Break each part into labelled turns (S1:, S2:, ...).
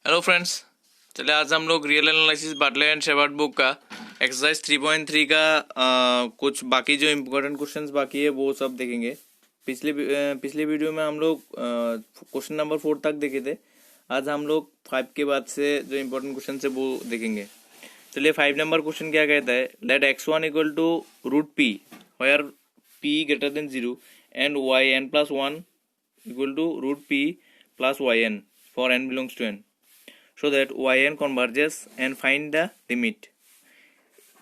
S1: Hello friends, चलिए आज हम लोग रियल एनालिसिस बाटले एंड शेवार्ड बुक का एक्सरसाइज 3.3 का कुछ बाकी जो इम्पोर्टेंट क्वेश्चंस बाकी है वो सब देखेंगे। पिछले वीडियो में हम लोग क्वेश्चन नंबर 4 तक देखे थे। आज हम लोग 5 के बाद से जो इम्पोर्टेंट क्वेश्चन है वो देखेंगे। चलिए 5 नंबर क्वेश्चन क्या कहता है, let x1 equal to root P where p greater than 0 and yn+1 equal to root P plus yn for n belongs to n so that yn converges and find the limit।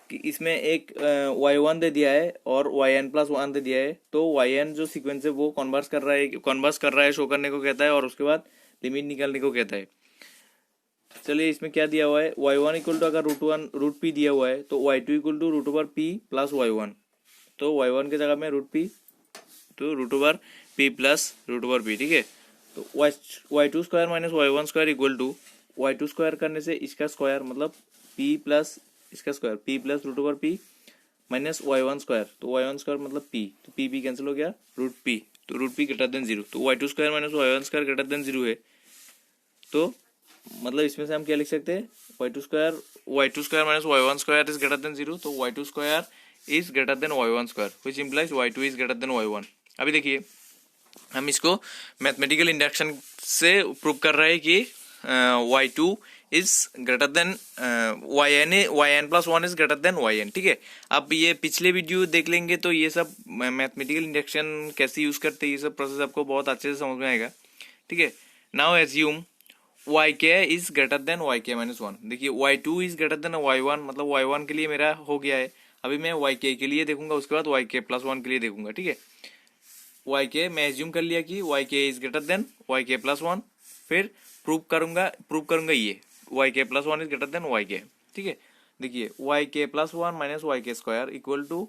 S1: कि इसमें एक y1 दे दिया है और yn+1 दे दिया है, तो yn जो सीक्वेंस है वो कन्वर्स कर रहा है शो करने को कहता है और उसके बाद लिमिट निकालने को कहता है। चलिए इसमें क्या दिया हुआ है, y1 इक्वल टू अगर रूट पी दिया हुआ है तो y2 equal to root over P plus y1, तो y1 की जगह में रूट पी तो root over P plus root over P. ठीक है, तो y2 square minus y1 square equal to y2 square करने से इसका स्क्वायर मतलब p प्लस इसका square p plus root over p minus y1 square, तो y1 स्क्वायर मतलब p, तो p कैंसिल हो गया रूट p, तो रूट p ग्रेटर देन 0, तो y2 square minus y1 square greater than 0 है। तो मतलब इसमें से हम क्या लिख सकते हैं, y2 square minus y1 square is greater than 0, तो y2 square is greater then y1 square which implies y2 is greater then y1। अभी देखिए हम इसको मैथमेटिकल इंडक्शन से प्रूव कर रहे हैं कि y2 is greater then yn+1 is greater then yn। ठीक है, अब ये पिछले वीडियो देख लेंगे तो ये सब मैथमेटिकल इंडक्शन कैसे यूज करते हैं ये सब प्रोसेस आपको बहुत अच्छे से समझ में आएगा। ठीक है, now assume yk is greater then yk-1। देखिए y2 is greater then y1, मतलब y1 के लिए मेरा हो गया है। अभी मैं yk के लिए देखूंगा, उसके बाद yk+1 के लिए देखूंगा। ठीक है, yk मैं एज्यूम कर लिया कि yk is greater then yk+1, फिर प्रूव करूंगा ये yk+1 is greater then yk। ठीक है, देखिए yk+1 minus yk square equal to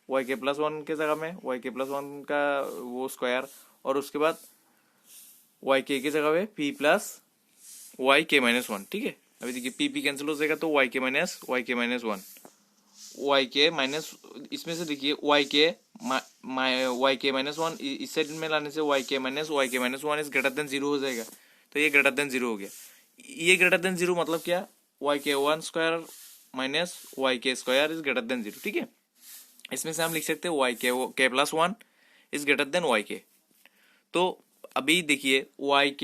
S1: yk+1 के जगह में yk+1 का वो स्क्वायर और उसके बाद yk की जगह में p प्लस yk-1। ठीक है, अभी देखिए p कैंसिल हो जाएगा तो yk माइनस yk माइनस इसमें से देखिए yk-1 इस साइड में लाने से yk minus yk-1 is greater than 0 हो जाएगा, तो ये ग्रेटर देन 0 हो गया। ये ग्रेटर देन 0 मतलब क्या, yk1 square minus yk square is greater than 0। ठीक है, इसमें से हम लिख सकते हैं yk+1 is greater then yk। तो अभी देखिए yk,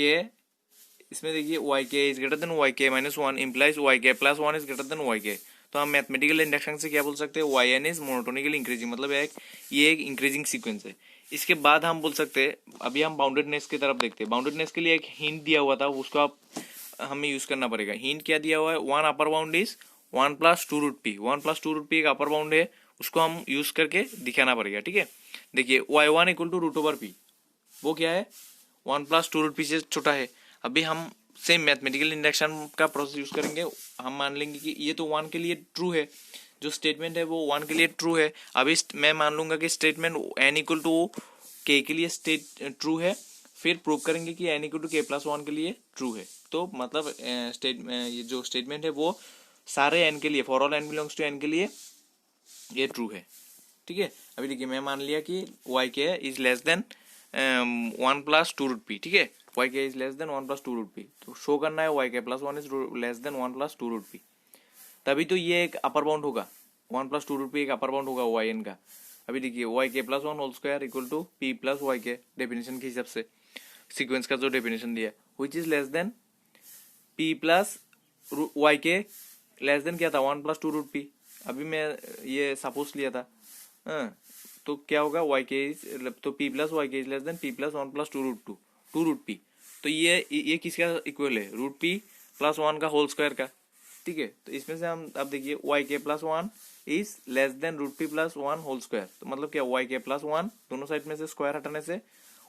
S1: इसमें देखिए yk is greater then yk-1 implies yk+1 is greater then yk। तो हम मैथमेटिकल इंडक्शन से क्या बोल सकते हैं, yn इज मोनोटोनिकली इंक्रीजिंग, मतलब ये एक इंक्रीजिंग सीक्वेंस है। इसके बाद हम बोल सकते हैं, अभी हम बाउंडेडनेस की तरफ देखते हैं। बाउंडेडनेस के लिए एक हिंट दिया हुआ था, उसको आप हमें यूज करना पड़ेगा। हिंट क्या दिया हुआ है, 1 upper bound is 1 plus 2 root P. 1 plus 2 root P एक अपर बाउंड है, उसको हम यूज करके दिखाना पड़ेगा। ठीक है, देखिए y1 equal to root over P, वो क्या है 1 प्लस 2 रूट पी से छोटा है। अभी हम सेम मैथमेटिकल इंडक्शन का प्रोसेस यूज करेंगे। हम मान लेंगे कि ये तो 1 के लिए ट्रू है, जो स्टेटमेंट है वो 1 के लिए ट्रू है। अभी मैं मान लूंगा कि statement n equal to k के लिए ट्रू है, फिर प्रूव करेंगे कि n इक्वल टू k+1 के लिए ट्रू है। तो मतलब ये जो स्टेटमेंट है वो सारे n के लिए, for all n belongs to n के लिए ये ट्रू है। ठीक है, अभी देखिए मैं मान लिया कि yk is less than 1 plus 2 root P. ठीक है, yk is less than 1 plus 2 root P, तो शो करना है yk+1 is less than 1 plus 2 root P, तभी तो ये एक अपर बाउंड होगा। 1 प्लस 2 रूट पी एक अपर बाउंड होगा yn का। अभी देखिए yk+1 whole square equal to p plus yk, definition के हिसाब से सीक्वेंस का जो डेफिनेशन दिया which is less than p plus yk less than क्या था 1 प्लस 2 रूट पी। अभी मैं ये सपोज लिया था, तो क्या होगा yk इज तो p plus yk is less than p plus 1 plus 2 root P. तो ये किसका इक्वल है, रूट p प्लस 1 का होल स्क्वायर का। ठीक है, तो इसमें से हम अब देखिए yk+1 is less than root p plus 1 whole square, तो मतलब क्या yk+1 दोनों साइड में से स्क्वायर हटाने से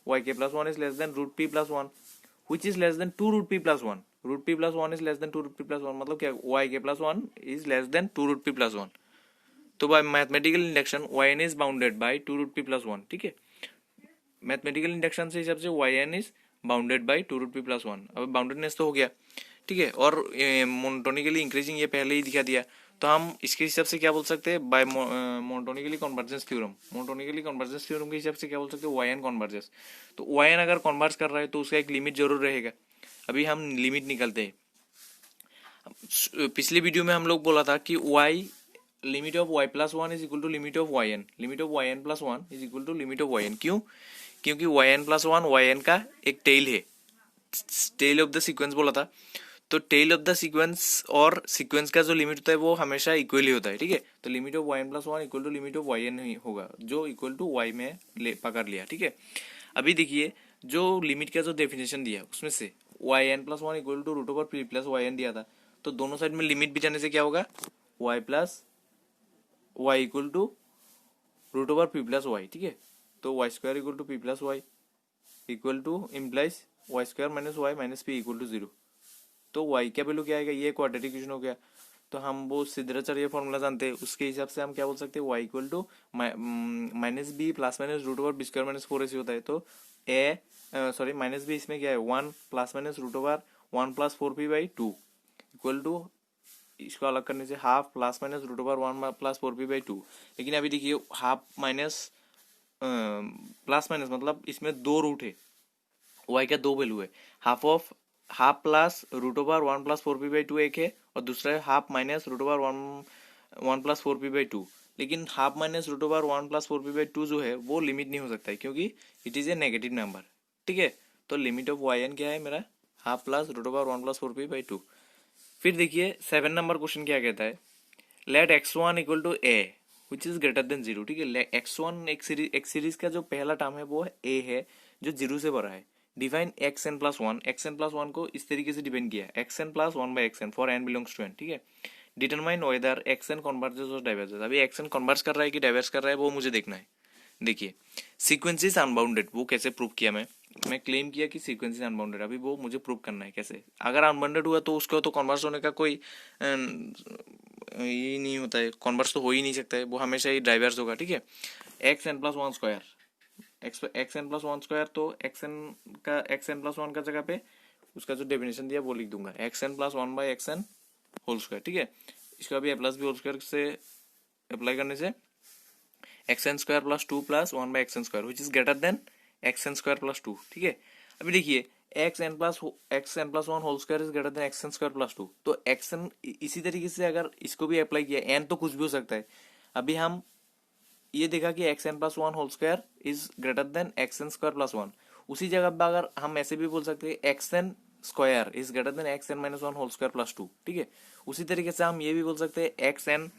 S1: yk+1 is less than root p plus 1 which is less than 2 root p plus 1। Root p plus 1 is less than 2 root p plus 1, मतलब क्या yk+1 is less than 2 root p plus 1। तो by mathematical induction yn is bounded by 2 root p plus 1। ठीक है, mathematical induction से हिसाब से yn is bounded by 2 root p plus 1। अब boundedness तो हो गया। ठीक है, और मोनोटोनिकली इंक्रीजिंग ये पहले ही दिखा दिया, तो हम इसके हिसाब से क्या बोल सकते हैं, by monotonically convergence theorem. Monotonically convergence theorem के हिसाब से क्या बोल सकते हैं, yn कन्वर्जेंस। तो yn अगर कन्वर्ज कर रहा है तो उसका एक लिमिट जरूर रहेगा। अभी हम लिमिट निकलते हैं। पिछली वीडियो में हम लोग बोला था कि y limit of y plus one is equal to limit of Y n, limit of Y N plus one is equal to limit of Y n. क्यों? क्योंकि y N plus one y n का एक tell है, tell of the sequence बोला था। तो tell of the sequence और sequence का जो लिमिट होता है वो हमेशा इक्वल ही होता है, ठीक है। तो limit of Y N plus one equal to limit of Y N ही होगा, जो इक्वल टू वाई में पकड़ लिया, ठीक है। अभी देखिए जो लिमिट का जो डेफिनेशन दिया उसमें से y N plus one equal to root over P plus y n दिया था, तो दोनों साइड में लिमिट भी जाने से क्या होगा, y plus y equal to root over P plus y, ठीक है। तो y square equal to p plus y equal to implies y square minus y minus p equal to zero. तो वाई का वैल्यू क्या आएगा, ये quadratic equation हो गया। तो हम वो सिद्धाचार्य फॉर्मूला जानते हैं, उसके हिसाब से हम क्या बोल सकते हैं, y equal to minus b plus minus root over b square minus four ऐसे होता है। तो ए सॉरी माइनस बी इसमें क्या है, one plus minus root over one plus four P by two equal to, इसको अलग करने से half plus minus root over one plus four P by two. लेकिन अभी देखिए हाफ माइनस प्लस माइनस मतलब इसमें दो रूट है, वाई का दो वैल्यू है, half of half plus root over one plus four P by two एक है, और दूसरा है half minus root over one one plus four P by two. लेकिन half minus root over one plus four P by two जो है वो limit नहीं हो सकता है, क्योंकि it is a negative number, ठीक है। तो लिमिट ऑफ वाई एन क्या है मेरा, half plus root over one plus four P by two. फिर देखिए 7 नंबर क्वेश्चन क्या कहता है, let x one equal to a which is greater than zero, ठीक है। एक्स वन एक सीरीज का जो पहला टर्म है वो ए है जो जीरो से बड़ा है। Define x n plus one, x n plus one को इस तरीके से डिफाइन किया, x n plus one by x n for n belongs to n, ठीक है। Determine whether x n converges और डाइवर्जेस, अभी एक्स एन कन्वर्स कर रहा है कि डाइवर्स कर रहा है वो मुझे देखना है। देखिए सीक्वेंस इज अनबाउंडेड, वो कैसे प्रूव किया मैं क्लेम किया कि सीक्वेंस इज अनबाउंडेड, अभी वो मुझे प्रूव करना है कैसे। अगर अनबाउंडेड हुआ तो उसको तो कन्वर्स होने का कोई ये नहीं होता है, कन्वर्स तो हो ही नहीं सकता है, वो हमेशा ही डाइवर्स होगा, ठीक है। X n plus one square, x n plus one square, तो एक्स एन प्लस वन का जगह पे उसका जो डेफिनेशन दिया वो लिख दूंगा, x n plus one by x n whole square, ठीक है। इसका भी a plus b whole square से अप्लाई करने से x N square plus two plus one by x N square which is greater than x N square plus two, ठीक है। अभी देखिए x n plus one whole square is greater than x N square plus two, तो x n इसी तरीके से अगर इसको भी अप्लाई किया, एन तो कुछ भी हो सकता है। अभी हम ये देखा कि x n plus one whole square is greater than x N square plus one, उसी जगह पर अगर हम ऐसे भी बोल सकते हैं x N square is greater than x N minus one whole square plus two, ठीक है। उसी तरीके से हम ये भी बोल सकते हैं x N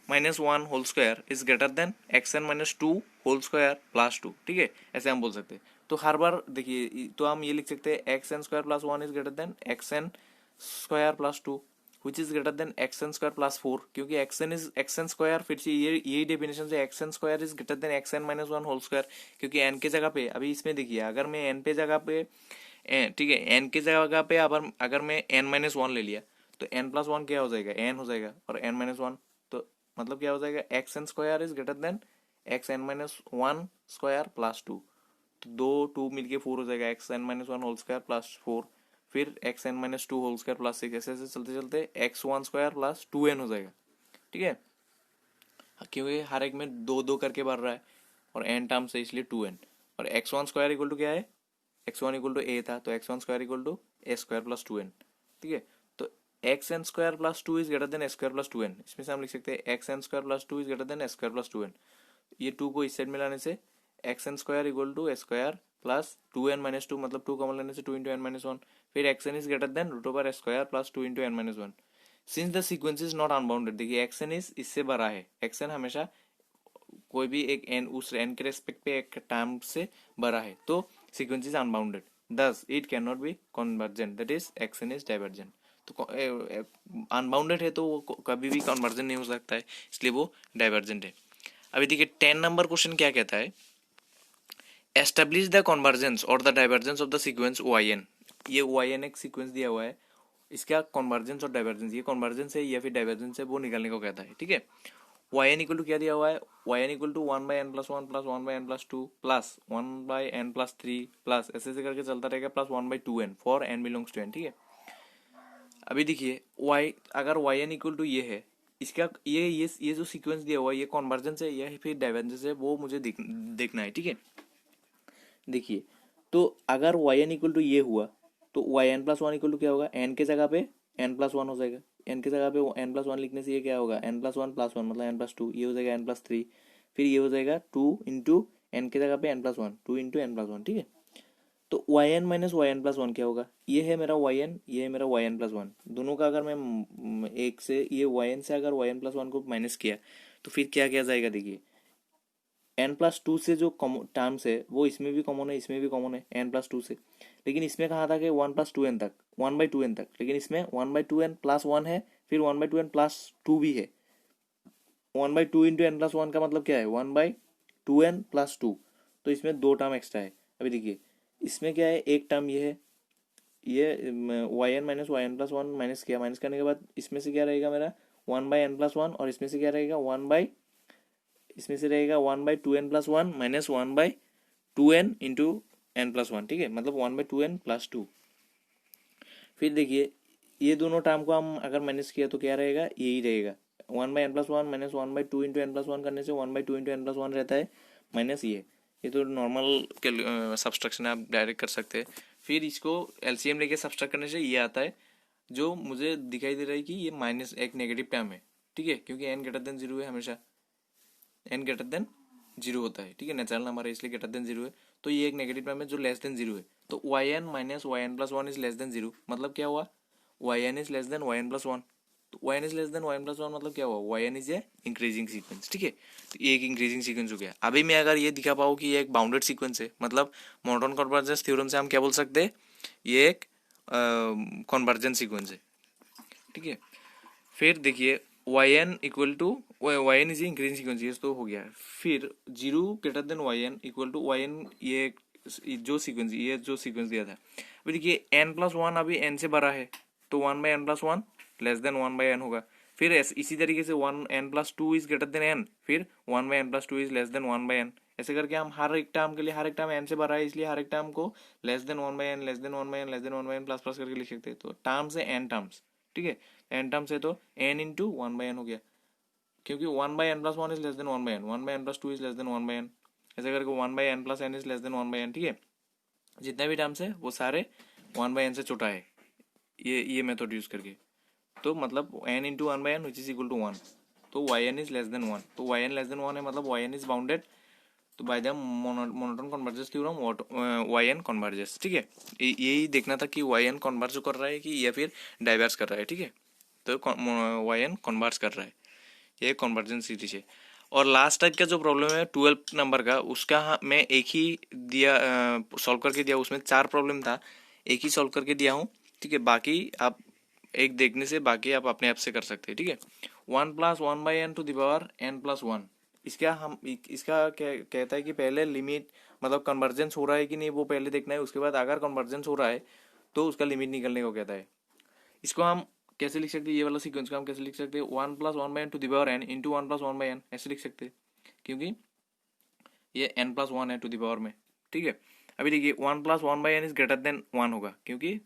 S1: minus one whole square is greater than x N minus two whole square plus two, ठीक है, ऐसे हम बोल सकते हैं। तो हर बार देखिए तो हम ये लिख सकते हैं x N square plus one is greater than x N square plus two which is greater than x N square plus four, क्योंकि X N is X N square, फिर से ये यही डेफिनेशन से x N square is greater than x N minus one whole square, क्योंकि एन के जगह पे अभी इसमें देखिए अगर मैं एन पे जगह पे ठीक है एन की जगह पे अगर मैं एन माइनस वन ले लिया तो एन प्लस वन क्या हो जाएगा, एन हो जाएगा, और एन माइनस वन तो मतलब क्या हो जाएगा, X N square is greater than x N minus one square plus two, तो दो टू मिलके फोर हो जाएगा, X N minus one whole square plus four, फिर X N minus two whole square plus six, ऐसे ऐसे चलते चलते X one square plus two N हो जाएगा, ठीक है। क्योंकि हर एक में दो दो करके बढ़ रहा है और एन टर्म से इसलिए टू एन, और x one square equal to क्या है, x one equal to a था, तो x one square equal to A square plus two n, ठीक है। तो x N square plus two is greater than a square plus two n, इसमें से हम लिख सकते हैं x N square plus two is greater than a square plus two n, ये टू को इस साइड में लाने से x N square equal to A square plus two N minus two, मतलब टू कॉमन लेने से two into N minus one, फिर X N is greater than root over A square plus two into N minus one. Since the sequence is not unbounded, देखिए x N is इससे बड़ा है, x N हमेशा कोई भी एक N उस एन के रेस्पेक्ट पे एक टर्म से बड़ा है, तो sequence is unbounded, thus it cannot be convergent, that is xn is divergent। तो अनबाउंडेड है तो वो कभी भी कन्वर्जन नहीं हो सकता है, इसलिए वो डाइवर्जेंट है। अभी देखिए 10 नंबर क्वेश्चन क्या कहता है, एस्टेब्लिश द कन्वर्जेंस और the divergence of the sequence yn, ये yn एक सीक्वेंस दिया हुआ है, इसका कन्वर्जेंस और डाइवर्जेंस, ये कन्वर्जेंस है या फिर डाइवर्जेंस है वो निकालने को कहता है, ठीक है। yn इक्वल टू क्या दिया हुआ है, yn equal to one by N plus one plus one by N plus two plus one by N plus three plus ऐसे ऐसे करके चलता रहेगा plus one by two n for n belongs to n, ठीक है। अभी देखिए y अगर yn इक्वल टू ये है, इसका ये जो सीक्वेंस दिया हुआ है ये कन्वर्जेंस है या फिर डाइवर्जेंस है वो मुझे देखना है, ठीक है। देखिए तो अगर yn इक्वल टू ये हुआ तो yn plus one equal to क्या होगा, n के जगह पे n प्लस वन हो जाएगा, एन की जगह पे एन प्लस वन लिखने से ये क्या होगा, n plus one plus one मतलब एन प्लस टू, ये हो जाएगा एन प्लस थ्री, फिर ये हो जाएगा टू इंटू एन की जगह पे n plus one, two into n plus one, ठीक है। तो Y N minus Y N plus one क्या होगा, ये है मेरा वाई एन, ये है मेरा वाई एन प्लस वन, दोनों का अगर मैं एक से ये वाई एन से अगर वाई एन प्लस वन को माइनस किया तो फिर क्या क्या जाएगा, देखिए एन प्लस टू से जो टर्म्स है वो इसमें भी कॉमन है, इसमें भी कॉमन है एन प्लस टू से, लेकिन इसमें कहा था कि वन प्लस टू एन तक, वन बाई टू एन तक, लेकिन इसमें one by two n plus one है, फिर one by two n plus two भी है। One by two into n plus one का मतलब क्या है, one by two n plus two, तो इसमें दो टर्म एक्स्ट्रा है। अभी देखिए इसमें क्या है, एक टर्म ये है, ये y N minus Y N plus one minus किया, माइनस करने के बाद इसमें से क्या रहेगा मेरा one by N plus one, और इसमें से क्या रहेगा वन बाई, इसमें से रहेगा one by two n plus one minus one by two n into n plus one, ठीक है, मतलब one by two n plus two. फिर देखिए ये दोनों टर्म को हम अगर माइनस किया तो क्या रहेगा, यही रहेगा one by N plus one minus one by two into n plus one करने से one by two into n plus one रहता है माइनस ये तो नॉर्मल सब्सट्रैक्शन आप डायरेक्ट कर सकते हैं। फिर इसको एलसीएम लेके सब्सट्रैक्ट करने से ये आता है, जो मुझे दिखाई दे रहा है कि ये माइनस एक नेगेटिव टर्म है, ठीक है, क्योंकि एन ग्रेटर देन जीरो है, हमेशा एन ग्रेटर देन जीरो होता है, ठीक है, नेचुरल नंबर है इसलिए ग्रेटर देन जीरो है, तो ये एक नेगेटिव टर्म है जो लेस देन जीरो है। तो Y N minus Y N plus one is less than zero, मतलब क्या हुआ, Y N is less than Y N plus one, तो Y N is less than Y N plus one मतलब क्या हुआ, Y N is a increasing sequence, ठीक है, तो ये एक इंक्रीजिंग सीक्वेंस हो गया। अभी मैं अगर ये दिखा पाऊँ कि ये एक बाउंडेड सीक्वेंस है, मतलब मोनोटोन कन्वर्जेंस थ्योरम से हम क्या बोल सकते हैं, ये एक कन्वर्जेंस सीक्वेंस है, ठीक है। फिर देखिए y n equal to y N is increasing sequence, ये तो हो गया। फिर zero greater than Y n equal to y n, ये जो सीक्वेंस, ये जो सीक्वेंस दिया था, अभी देखिए एन प्लस वन अभी एन से बड़ा है, तो one by N plus one less than one by N होगा। फिर इसी तरीके से one N plus two is greater than N, फिर one by N plus two is less than one by N, ऐसे करके हम हर एक टर्म के लिए, हर एक टर्म एन से बड़ा है इसलिए हर एक टर्म को less than one by n, less than one by n, less than one by N plus plus करके लिख सकते हैं। तो टर्म्स है एन टर्म्स, ठीक है, एन टर्म्स है तो n into one by n हो गया, क्योंकि one by N plus one is less than one by n, one by N plus two is less than one by N, ऐसे करके one by N plus n is less than one by n, ठीक है। जितने भी terms है वो सारे one by N से छोटा है, ये मेथड यूज करके, तो मतलब N into one by N which is equal to one, तो Y N is less than one, तो Y N less than one है मतलब वाई एन इज बाउंडेड, तो by the monotone convergence theorem Y N converges, ठीक है। यही देखना था कि वाई एन कन्वर्ज कर रहा है कि या फिर डाइवर्स कर रहा है, ठीक है, तो वाई एन कन्वर्ज कर रहा है, ये कन्वर्जेंस सीरीज है। और लास्ट टाइप का जो प्रॉब्लम है 12 नंबर का, उसका मैं एक ही दिया सॉल्व करके दिया, उसमें 4 प्रॉब्लम था, एक ही सॉल्व करके दिया हूँ, ठीक है, बाकी आप एक देखने से बाकी आप अपने आप से कर सकते हैं, ठीक है। One plus one by N to the power n plus one, इसका कहता है कि पहले लिमिट मतलब कन्वर्जेंस हो रहा है कि नहीं वो पहले देखना है, उसके बाद अगर कन्वर्जेंस हो रहा है तो उसका लिमिट निकलने को कहता है। इसको हम कैसे लिख सकते हैं, ये वाला सीक्वेंस को हम कैसे लिख सकते हैं, one plus one by N to the power n into one plus one by N, ऐसे लिख सकते हैं, क्योंकि ये एन प्लस वन है टू द पावर में, ठीक है। अभी देखिए one plus one by n is greater than one होगा, क्योंकि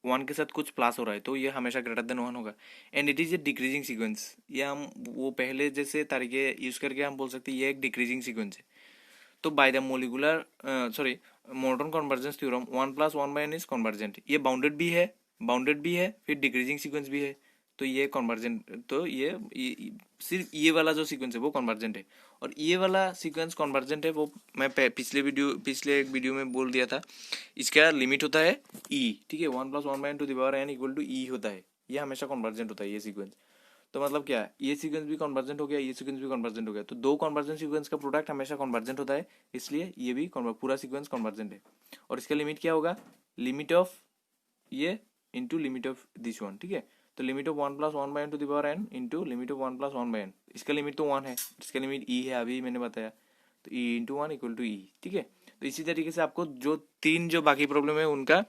S1: वन के साथ कुछ प्लस हो रहा है तो ये हमेशा ग्रेटर देन वन होगा, and it is A decreasing sequence, ये हम वो पहले जैसे तरीके यूज करके हम बोल सकते हैं ये एक डिक्रीजिंग सीक्वेंस है। तो by the molecular monotone convergence theorem one plus one by n is convergent, ये बाउंडेड भी है फिर डिक्रीजिंग सीक्वेंस भी है, तो ये कन्वर्जेंट, तो ये सिर्फ ये वाला जो सीक्वेंस है वो कन्वर्जेंट है, और ये वाला सीक्वेंस कन्वर्जेंट है वो मैं पिछले एक वीडियो में बोल दिया था, इसका लिमिट होता है ई, ठीक है, one plus one by N to the power N equal to E होता है, ये हमेशा कन्वर्जेंट होता है ये सीक्वेंस। तो मतलब क्या, ये सीक्वेंस भी कन्वर्जेंट हो गया, ये सीक्वेंस भी कन्वर्जेंट हो गया, तो दो कन्वर्जेंट सीक्वेंस का प्रोडक्ट हमेशा कन्वर्जेंट होता है, इसलिए ये भी पूरा सीक्वेंस कन्वर्जेंट है। और इसका लिमिट क्या होगा, लिमिट ऑफ ये into limit of this one, ठीक है, तो limit of one plus one by N to the power n into limit of one plus one by n, इसका लिमिट तो वन है, इसका लिमिट ई है, अभी मैंने बताया, तो e into one equal to e, ठीक है। तो इसी तरीके से आपको जो बाकी प्रॉब्लम है उनका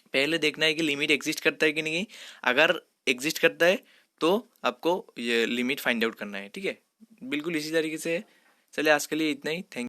S1: पहले देखना है कि लिमिट एग्जिस्ट करता है कि नहीं, अगर एग्जिस्ट करता है तो आपको ये लिमिट फाइंड आउट करना है, ठीक है, बिल्कुल इसी तरीके से। चलिए आज के लिए इतना ही, थैंक